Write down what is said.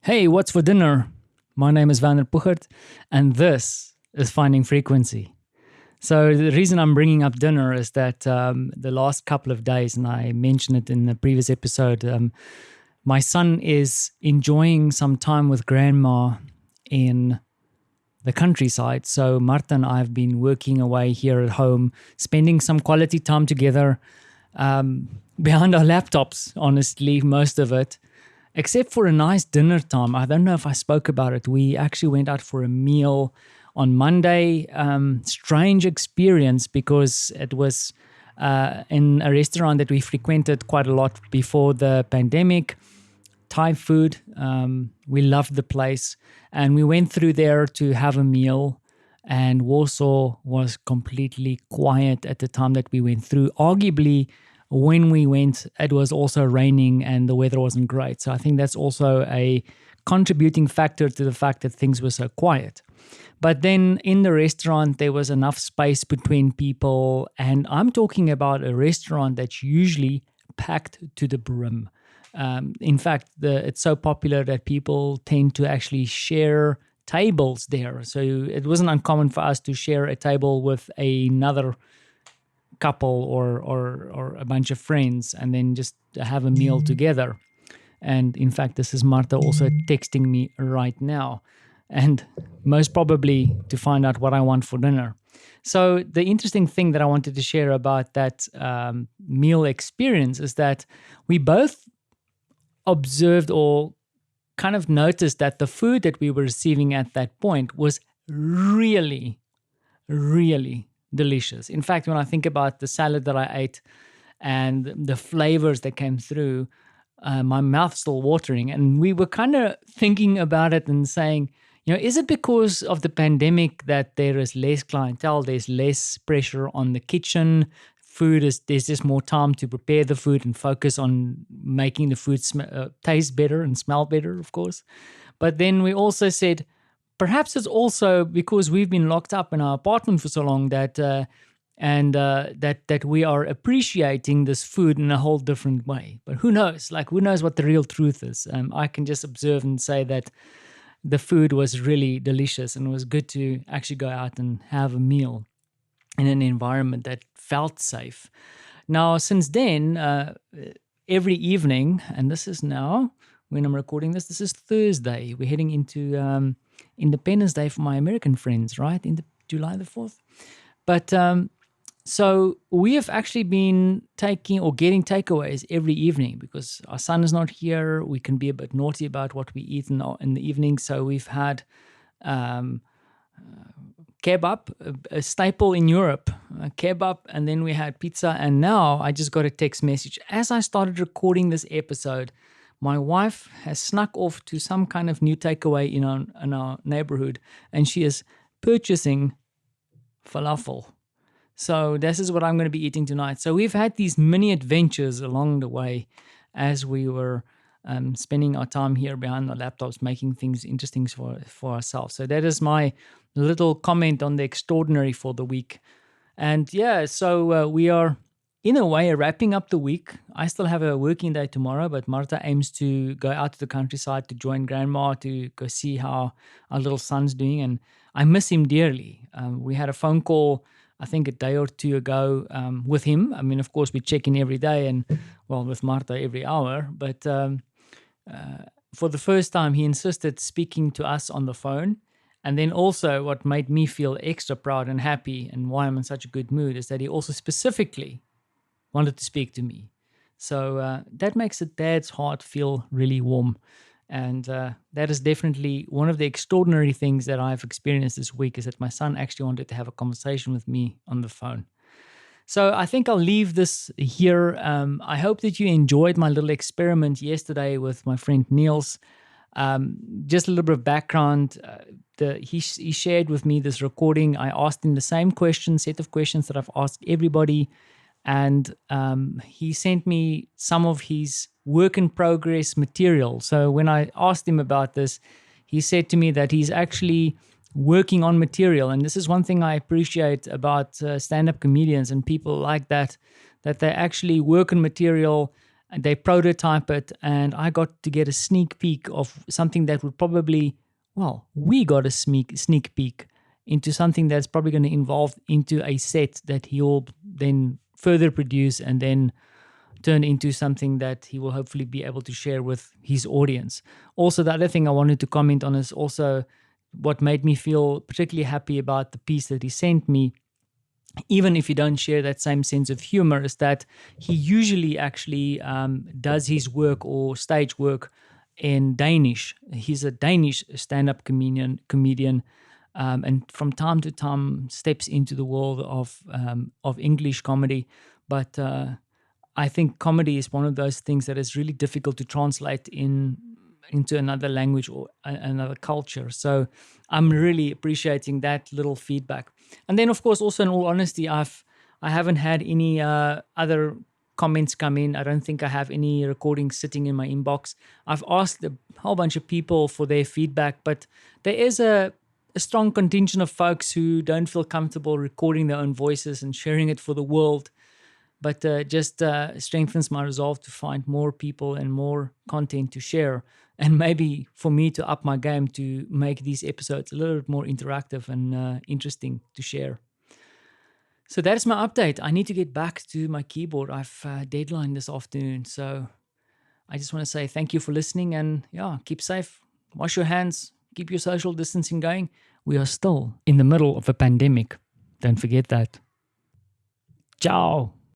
Hey, what's for dinner? My name is Vander Puchert, and this is Finding Frequency. So, the reason I'm bringing up dinner is that the last couple of days, and I mentioned it in the previous episode, my son is enjoying some time with grandma in the countryside. So, Marta and I have been working away here at home, spending some quality time together behind our laptops, honestly, most of it. Except for a nice dinner time. I don't know if I spoke about it. We actually went out for a meal on Monday. Strange experience because it was in a restaurant that we frequented quite a lot before the pandemic. Thai food. We loved the place. And we went through there to have a meal. And Warsaw was completely quiet at the time that we went through. Arguably, when we went, it was also raining and the weather wasn't great. So I think that's also a contributing factor to the fact that things were so quiet. But then in the restaurant, there was enough space between people. And I'm talking about a restaurant that's usually packed to the brim. In fact, it's so popular that people tend to actually share tables there. So it wasn't uncommon for us to share a table with another couple or a bunch of friends and then just have a meal together. And in fact, this is Marta also texting me right now, and most probably to find out what I want for dinner. So the interesting thing that I wanted to share about that meal experience is that we both observed or kind of noticed that the food that we were receiving at that point was really, really delicious. In fact, when I think about the salad that I ate and the flavors that came through, my mouth's still watering. And we were kind of thinking about it and saying, is it because of the pandemic that there is less clientele, there's less pressure on the kitchen? There's just more time to prepare the food and focus on making the food taste better and smell better, of course. But then we also said, perhaps it's also because we've been locked up in our apartment for so long that we are appreciating this food in a whole different way. But who knows? Who knows what the real truth is? I can just observe and say that the food was really delicious and it was good to actually go out and have a meal in an environment that felt safe. Now, since then, every evening, and this is now when I'm recording this is Thursday. We're heading into Independence Day for my American friends, right? In July the 4th. But so we have actually been taking or getting takeaways every evening because our son is not here. We can be a bit naughty about what we eat in the evening. So we've had kebab, a staple in Europe, kebab, and then we had pizza. And now I just got a text message. As I started recording this episode, my wife has snuck off to some kind of new takeaway in our neighborhood, and she is purchasing falafel. So this is what I'm going to be eating tonight. So we've had these mini adventures along the way as we were spending our time here behind our laptops, making things interesting for ourselves. So that is my little comment on the extraordinary for the week. And yeah, so we are in a way wrapping up the week. I still have a working day tomorrow, but Marta aims to go out to the countryside to join grandma to go see how our little son's doing. And I miss him dearly. We had a phone call, I think a day or two ago with him. I mean, of course, we check in every day and, well, with Marta every hour. But for the first time, he insisted speaking to us on the phone. And then also what made me feel extra proud and happy and why I'm in such a good mood is that he also specifically wanted to speak to me. So that makes a dad's heart feel really warm. And that is definitely one of the extraordinary things that I've experienced this week is that my son actually wanted to have a conversation with me on the phone. So I think I'll leave this here. I hope that you enjoyed my little experiment yesterday with my friend Niels. Just a little bit of background. He shared with me this recording. I asked him the same set of questions that I've asked everybody. And he sent me some of his work in progress material. So when I asked him about this, he said to me that he's actually working on material. And this is one thing I appreciate about stand-up comedians and people like that they actually work on material and they prototype it, and I got to get a sneak peek of something that would probably, well, we got a sneak peek into something that's probably going to evolve into a set that he'll then further produce and then turn into something that he will hopefully be able to share with his audience. Also, the other thing I wanted to comment on is also what made me feel particularly happy about the piece that he sent me, even if you don't share that same sense of humor, is that he usually actually does his work or stage work in Danish. He's a Danish stand-up comedian, and from time to time steps into the world of English comedy. But I think comedy is one of those things that is really difficult to translate into another language or another culture. So I'm really appreciating that little feedback. And then, of course, also in all honesty, I haven't had any other comments come in. I don't think I have any recordings sitting in my inbox. I've asked a whole bunch of people for their feedback, but there is a strong contingent of folks who don't feel comfortable recording their own voices and sharing it for the world. But just strengthens my resolve to find more people and more content to share, and maybe for me to up my game to make these episodes a little bit more interactive and interesting to share. So that is my update. I need to get back to my keyboard. I've deadline this afternoon, so I just want to say thank you for listening, and yeah, keep safe, wash your hands, keep your social distancing going. We are still in the middle of a pandemic. Don't forget that. Ciao.